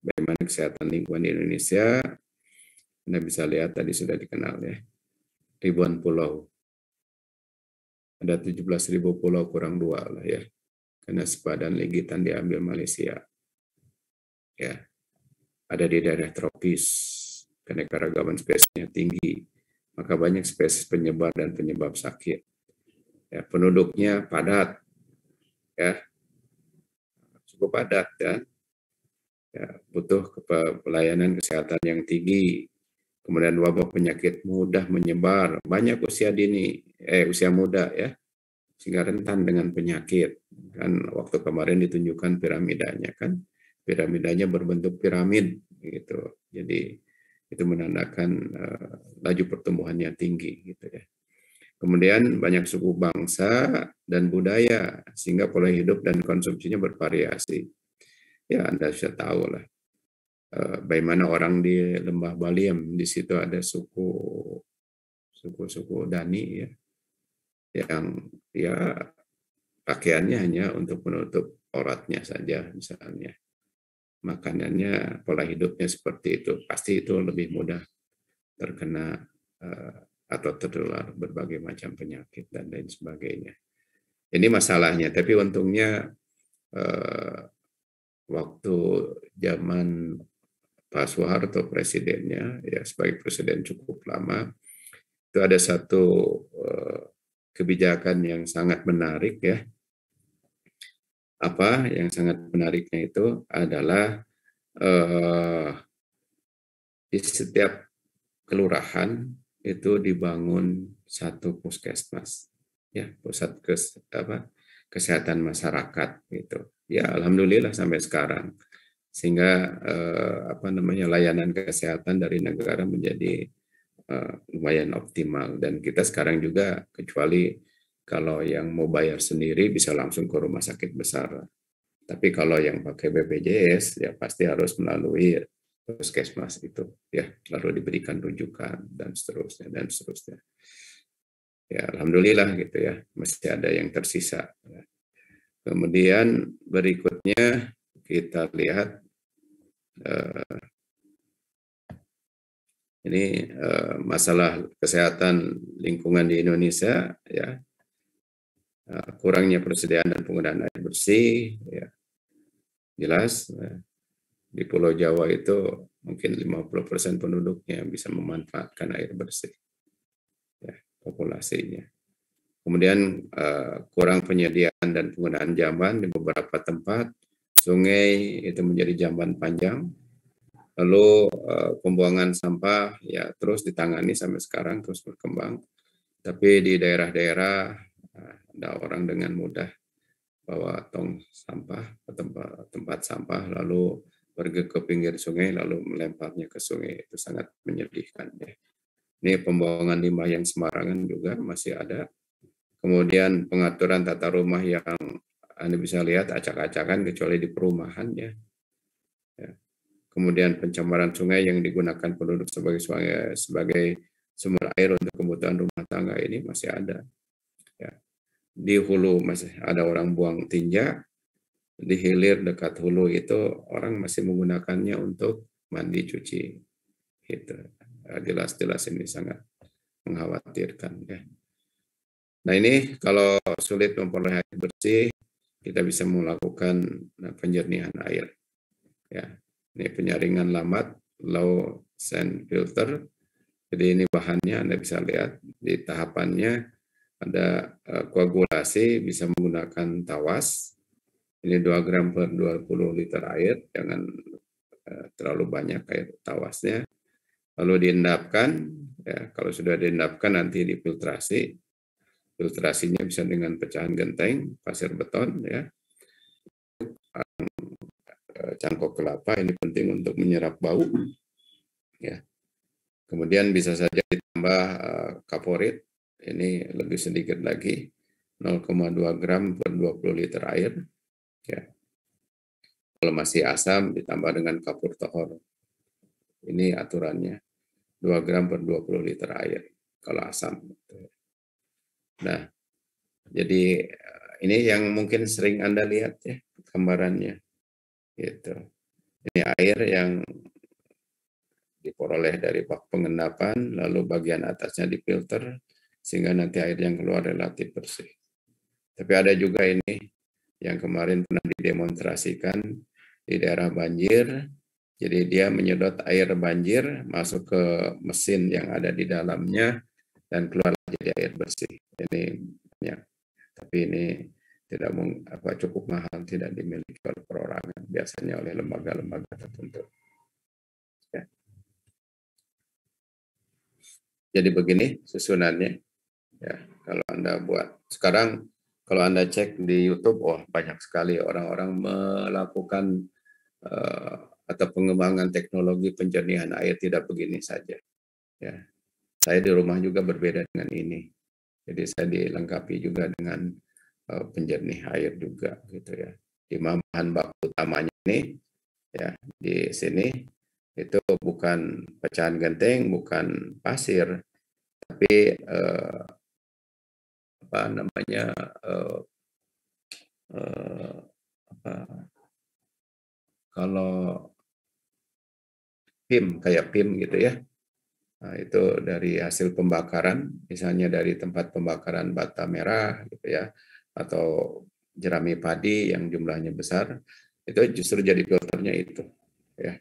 Bagaimana kesehatan lingkungan di Indonesia? Anda bisa lihat tadi sudah dikenal ya. Ribuan pulau. Ada 17.000 pulau kurang 2 lah ya. Karena sepadan Legitan diambil Malaysia. Ya. Ada di daerah tropis. Keanekaragaman spesiesnya tinggi. Maka banyak spesies penyebar dan penyebab sakit. Ya, penduduknya padat. Ya. Cukup padat ya. Ya, butuh pelayanan kesehatan yang tinggi. Kemudian wabah penyakit mudah menyebar, banyak usia muda ya, sehingga rentan dengan penyakit. Kan waktu kemarin ditunjukkan piramidanya kan, piramidanya berbentuk piramid gitu. Jadi itu menandakan laju pertumbuhannya tinggi gitu ya. Kemudian banyak suku bangsa dan budaya sehingga pola hidup dan konsumsinya bervariasi. Ya Anda sudah tahu lah. Bagaimana orang di Lembah Baliem, di situ ada suku Dani ya, yang ya pakaiannya hanya untuk menutup auratnya saja misalnya. Makanannya, pola hidupnya seperti itu, pasti itu lebih mudah terkena atau tertular berbagai macam penyakit dan lain sebagainya. Ini masalahnya, tapi untungnya waktu zaman Pak Soeharto presidennya, ya sebagai presiden cukup lama, itu ada satu kebijakan yang sangat menarik ya. Apa yang sangat menariknya itu adalah di setiap kelurahan itu dibangun satu puskesmas, ya pusat kesehatan masyarakat gitu. Ya alhamdulillah sampai sekarang. Sehingga layanan kesehatan dari negara menjadi lumayan optimal, dan kita sekarang juga kecuali kalau yang mau bayar sendiri bisa langsung ke rumah sakit besar, tapi kalau yang pakai BPJS ya pasti harus melalui puskesmas itu ya, lalu diberikan rujukan dan seterusnya ya alhamdulillah gitu ya, masih ada yang tersisa. Kemudian berikutnya kita lihat Ini masalah kesehatan lingkungan di Indonesia, ya, kurangnya persediaan dan penggunaan air bersih, ya, jelas. Di Pulau Jawa itu mungkin 50% penduduknya bisa memanfaatkan air bersih, ya, populasinya. Kemudian kurang penyediaan dan penggunaan jamban di beberapa tempat, sungai itu menjadi jamban panjang. Lalu pembuangan sampah ya terus ditangani sampai sekarang, terus berkembang. Tapi di daerah-daerah ada orang dengan mudah bawa tong sampah ke tempat sampah, lalu pergi ke pinggir sungai, lalu melemparnya ke sungai. Itu sangat menyedihkan. Ya. Ini pembuangan limbah yang sembarangan juga masih ada. Kemudian pengaturan tata rumah yang Anda bisa lihat acak-acakan kecuali di perumahan, ya. Kemudian pencemaran sungai yang digunakan penduduk sebagai sumber air untuk kebutuhan rumah tangga ini masih ada. Ya. Di hulu masih ada orang buang tinja, di hilir dekat hulu itu orang masih menggunakannya untuk mandi cuci. Gitu. Jelas-jelas ini sangat mengkhawatirkan. Ya. Nah ini kalau sulit memperoleh air bersih, kita bisa melakukan penjernihan air. Ya. Ini penyaringan lamat, low sand filter. Jadi ini bahannya Anda bisa lihat di tahapannya ada koagulasi, bisa menggunakan tawas. Ini 2 gram per 20 liter air, jangan terlalu banyak air tawasnya. Lalu diendapkan, ya, kalau sudah diendapkan nanti difiltrasi. Filtrasinya bisa dengan pecahan genteng, pasir beton, ya. Cangkok kelapa ini penting untuk menyerap bau, ya. Kemudian bisa saja ditambah kaporit, ini lebih sedikit lagi, 0,2 gram per 20 liter air, ya. Kalau masih asam ditambah dengan kapur tohor, ini aturannya 2 gram per 20 liter air kalau asam. Nah, jadi ini yang mungkin sering Anda lihat, ya, gambarannya. Gitu. Ini air yang diperoleh dari bak pengendapan, lalu bagian atasnya difilter, sehingga nanti air yang keluar relatif bersih. Tapi ada juga ini yang kemarin pernah didemonstrasikan di daerah banjir, jadi dia menyedot air banjir masuk ke mesin yang ada di dalamnya, dan keluar jadi air bersih. Ini banyak, tapi ini tidak cukup mahal, tidak dimiliki oleh perorangan, biasanya oleh lembaga-lembaga tertentu. Ya. Jadi begini susunannya, ya. Kalau Anda buat sekarang, kalau Anda cek di YouTube, banyak sekali orang-orang melakukan atau pengembangan teknologi penjernihan air tidak begini saja. Ya. Saya di rumah juga berbeda dengan ini. Jadi saya dilengkapi juga dengan penjernih air juga, gitu ya. Di bahan baku utamanya ini, ya, di sini itu bukan pecahan genteng, bukan pasir, tapi kalau PIM, kayak PIM gitu ya. Nah, itu dari hasil pembakaran, misalnya dari tempat pembakaran bata merah gitu ya, atau jerami padi yang jumlahnya besar, itu justru jadi filternya itu, ya.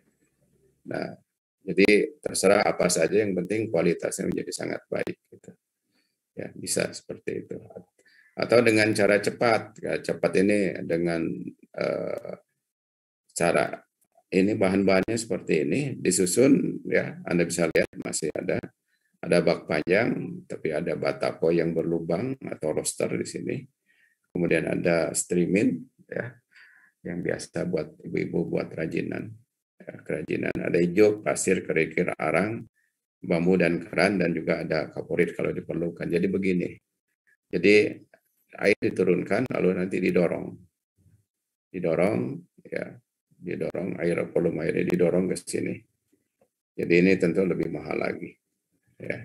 Nah, jadi terserah apa saja, yang penting kualitasnya menjadi sangat baik gitu. Ya, bisa seperti itu. Atau dengan cara cepat, ya, cepat ini dengan cara ini bahan-bahannya seperti ini disusun, ya. Anda bisa lihat masih ada bak panjang, tapi ada batako yang berlubang atau roster di sini. Kemudian ada streamin, ya, yang biasa buat ibu-ibu buat kerajinan. Ya, kerajinan ada hijau, pasir, kerikil, arang, bambu dan keran, dan juga ada kaporit kalau diperlukan. Jadi begini. Jadi air diturunkan lalu nanti didorong, ya. Didorong volume airnya didorong ke sini. Jadi ini tentu lebih mahal lagi, ya.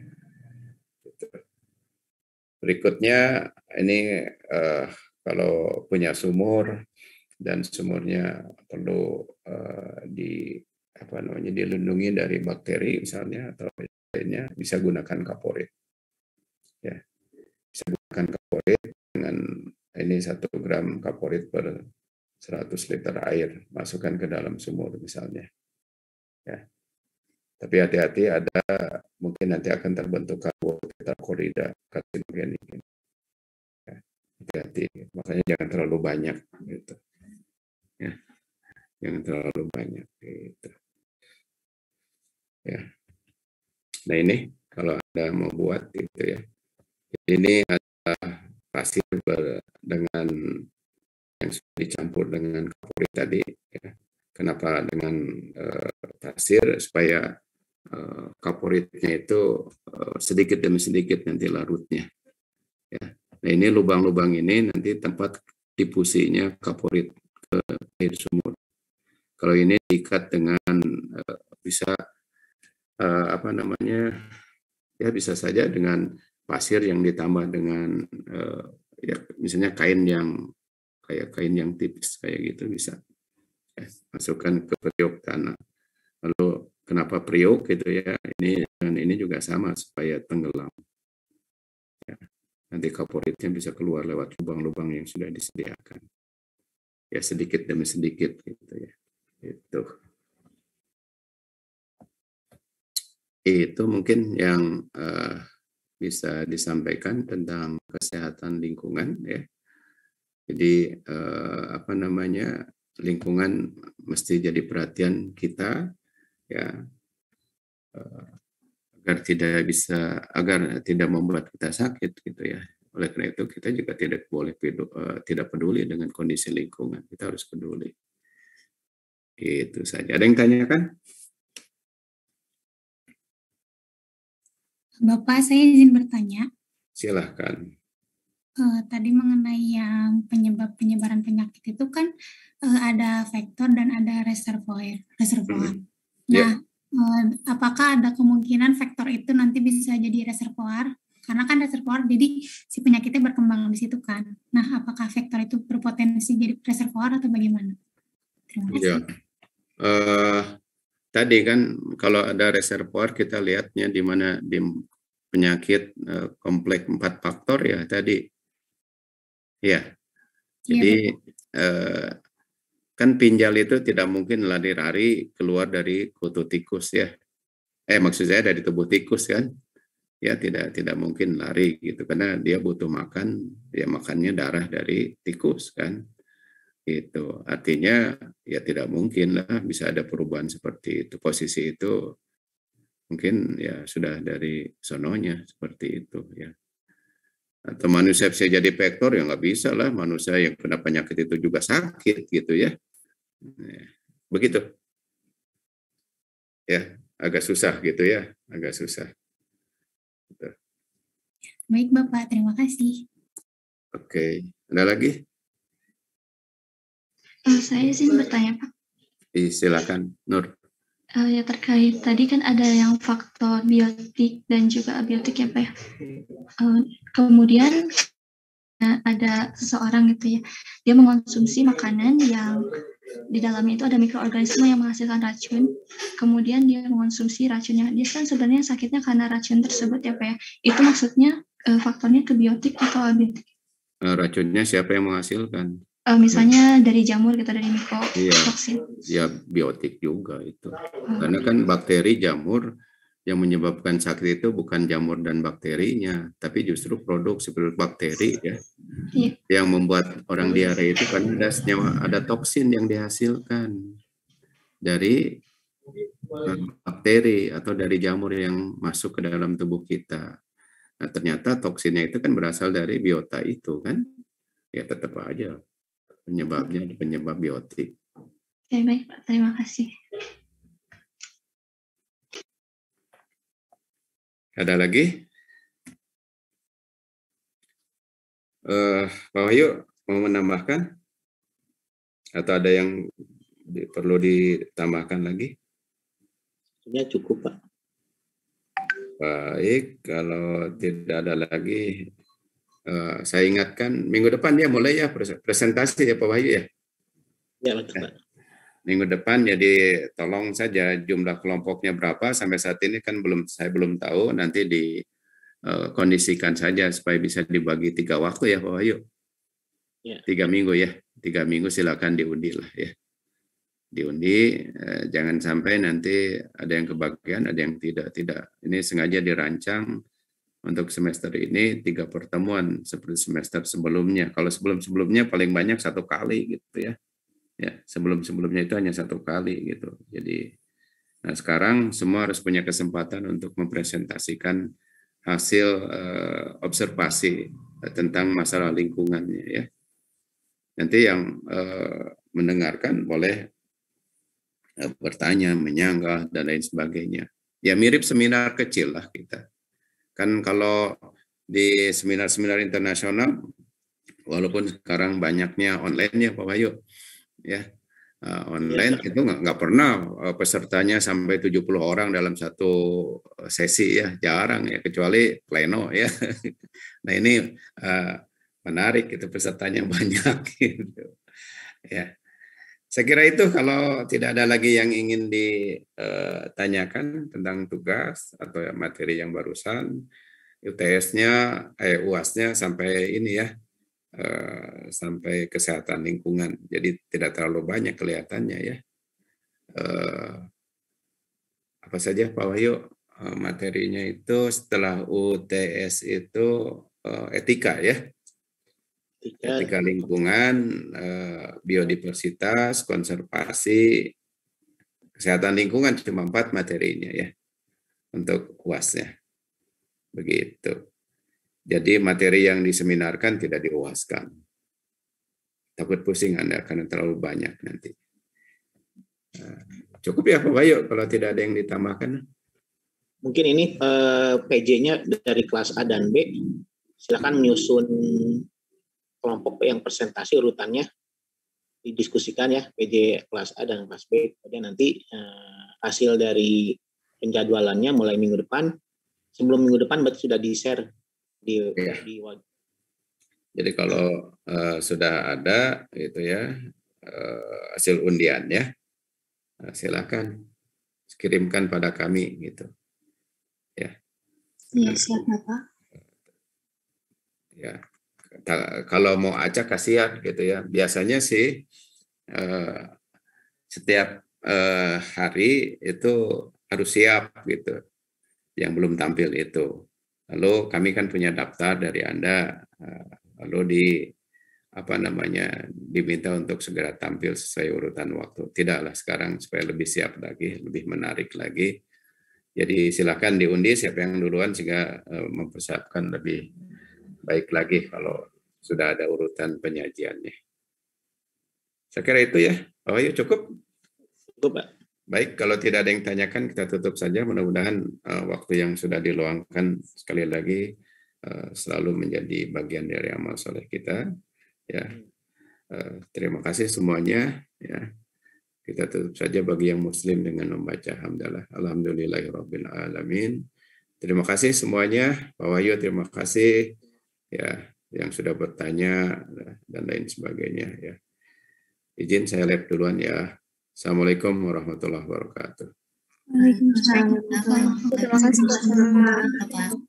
Berikutnya ini kalau punya sumur dan sumurnya perlu dilindungi dari bakteri misalnya atau lainnya, bisa gunakan kaporit. Ya, bisa gunakan kaporit dengan ini 1 gram kaporit per 100 liter air, masukkan ke dalam sumur misalnya. Ya. Tapi hati-hati, ada mungkin nanti akan terbentuk karbotetrakorida karsinogenik. Ya, hati-hati, makanya jangan terlalu banyak gitu. Ya, jangan terlalu banyak gitu. Ya. Nah ini kalau Anda mau buat gitu ya. Ini adalah pasir dengan yang sudah dicampur dengan kaporit tadi. Ya. Kenapa dengan pasir? Supaya kaporitnya itu sedikit demi sedikit nanti larutnya. Ya. Nah ini lubang-lubang ini nanti tempat difusinya kaporit ke air sumur. Kalau ini diikat dengan bisa ya bisa saja dengan pasir yang ditambah dengan ya misalnya kain yang tipis kayak gitu bisa. Ya, masukkan ke periuk tanah. Lalu kenapa periuk gitu ya? Ini juga sama supaya tenggelam. Ya, nanti kaporitnya bisa keluar lewat lubang-lubang yang sudah disediakan. Ya sedikit demi sedikit gitu ya. Itu mungkin yang bisa disampaikan tentang kesehatan lingkungan ya. Jadi lingkungan mesti jadi perhatian kita ya, agar tidak membuat kita sakit gitu ya. Oleh karena itu kita juga tidak peduli dengan kondisi lingkungan, kita harus peduli. Itu saja. Ada yang tanyakan? Bapak, saya izin bertanya. Silahkan. Tadi mengenai yang penyebaran penyakit itu kan ada vektor dan ada reservoir. Nah, apakah ada kemungkinan vektor itu nanti bisa jadi reservoir? Karena kan reservoir, jadi si penyakitnya berkembang di situ kan. Nah, apakah vektor itu berpotensi jadi reservoir atau bagaimana? Terima kasih. Tadi kan kalau ada reservoir kita lihatnya di mana di penyakit kompleks 4 faktor ya tadi. Ya, jadi kan pinjal itu tidak mungkin lari-lari keluar dari kutu tikus ya. Maksud saya dari tubuh tikus kan. Ya tidak mungkin lari gitu karena dia butuh makan, ya makannya darah dari tikus kan. Itu artinya ya tidak mungkin lah bisa ada perubahan seperti itu. Posisi itu mungkin ya sudah dari sononya seperti itu ya. Atau manusia bisa jadi vektor ya nggak bisa lah, manusia yang kena penyakit itu juga sakit gitu ya. Begitu. Ya, agak susah gitu ya, agak susah. Gitu. Baik Bapak, terima kasih. Oke, ada lagi? Saya izin bertanya Pak. Silakan Nur. Ya terkait tadi kan ada yang faktor biotik dan juga abiotik ya Pak ya. Kemudian ada seseorang gitu ya, dia mengonsumsi makanan yang di dalamnya itu ada mikroorganisme yang menghasilkan racun, kemudian dia mengonsumsi racunnya. Dia kan sebenarnya sakitnya karena racun tersebut ya Pak ya. Itu maksudnya faktornya ke biotik atau abiotik? Racunnya siapa yang menghasilkan? Misalnya dari jamur gitu, dari mikrotoksin. Ya biotik juga itu. Karena kan bakteri jamur yang menyebabkan sakit itu bukan jamur dan bakterinya, tapi justru produk bakteri ya. Iya. Yang membuat orang diare itu kan ada toksin yang dihasilkan dari bakteri atau dari jamur yang masuk ke dalam tubuh kita. Nah, ternyata toksinnya itu kan berasal dari biota itu kan. Ya tetap aja penyebab biotik. Oke, baik Pak, terima kasih. Ada lagi? Pak Wahyu mau menambahkan? Atau ada yang perlu ditambahkan lagi? Ya cukup Pak. Baik, kalau tidak ada lagi, saya ingatkan minggu depan ya mulai ya presentasi ya Pak Wahyu ya. Ya betul Pak. minggu depan, jadi tolong saja jumlah kelompoknya berapa sampai saat ini kan saya belum tahu, nanti dikondisikan saja supaya bisa dibagi 3 waktu ya Pak Wahyu. 3 minggu ya, 3 minggu silakan diundi lah ya. Diundi, jangan sampai nanti ada yang kebagian, ada yang tidak. Ini sengaja dirancang untuk semester ini 3 pertemuan seperti semester sebelumnya. Kalau sebelum-sebelumnya paling banyak 1 kali gitu ya. Ya, sebelum-sebelumnya itu hanya 1 kali gitu. Jadi, nah sekarang semua harus punya kesempatan untuk mempresentasikan hasil observasi tentang masalah lingkungannya ya. Nanti yang mendengarkan boleh bertanya, menyanggah dan lain sebagainya. Ya mirip seminar kecil lah kita. Kan kalau di seminar-seminar internasional, walaupun sekarang banyaknya online ya Pak Wahyu, ya online itu nggak pernah pesertanya sampai 70 orang dalam satu sesi ya, jarang ya, kecuali pleno ya. Nah ini menarik itu pesertanya banyak gitu ya. Saya kira itu, kalau tidak ada lagi yang ingin ditanyakan tentang tugas atau materi yang barusan, UTS-nya, UAS-nya sampai ini ya, sampai kesehatan lingkungan. Jadi tidak terlalu banyak kelihatannya ya. Apa saja Pak Wahyu materinya itu setelah UTS itu etika ya. Etika lingkungan, biodiversitas, konservasi, kesehatan lingkungan, cuma 4 materinya ya untuk UAS-nya. Begitu. Jadi materi yang diseminarkan tidak diuaskan. Takut pusing Anda karena terlalu banyak nanti. Cukup ya Pak Wahyu kalau tidak ada yang ditambahkan. Mungkin ini PJ-nya dari kelas A dan B. Silakan menyusun kelompok yang presentasi urutannya, didiskusikan ya, PJ kelas A dan kelas B. Kemudian nanti hasil dari penjadwalannya mulai minggu depan. Sebelum minggu depan berarti sudah di-share di Jadi kalau sudah ada itu ya hasil undiannya, silakan kirimkan pada kami gitu. Ya. Iya, siap Bapak. Ya. Kalau mau acak kasihan gitu ya. Biasanya sih setiap hari itu harus siap gitu. Yang belum tampil itu. Lalu kami kan punya daftar dari Anda, lalu diminta untuk segera tampil sesuai urutan waktu. Tidaklah sekarang supaya lebih siap lagi, lebih menarik lagi. Jadi silakan diundi siapa yang duluan sehingga mempersiapkan lebih baik lagi kalau sudah ada urutan penyajiannya. Saya kira itu ya. Oh iya, cukup? Cukup, Pak. Baik, kalau tidak ada yang tanyakan, kita tutup saja. Mudah-mudahan waktu yang sudah diluangkan sekali lagi selalu menjadi bagian dari amal soleh kita. Ya, terima kasih semuanya. Ya, kita tutup saja bagi yang Muslim dengan membaca hamdalah. Alhamdulillahirabbil alamin. Terima kasih semuanya. Pak Wahyu, terima kasih. Ya, yang sudah bertanya dan lain sebagainya. Ya, izin saya live duluan ya. Assalamualaikum warahmatullahi wabarakatuh. Waalaikumsalam. Terima kasih.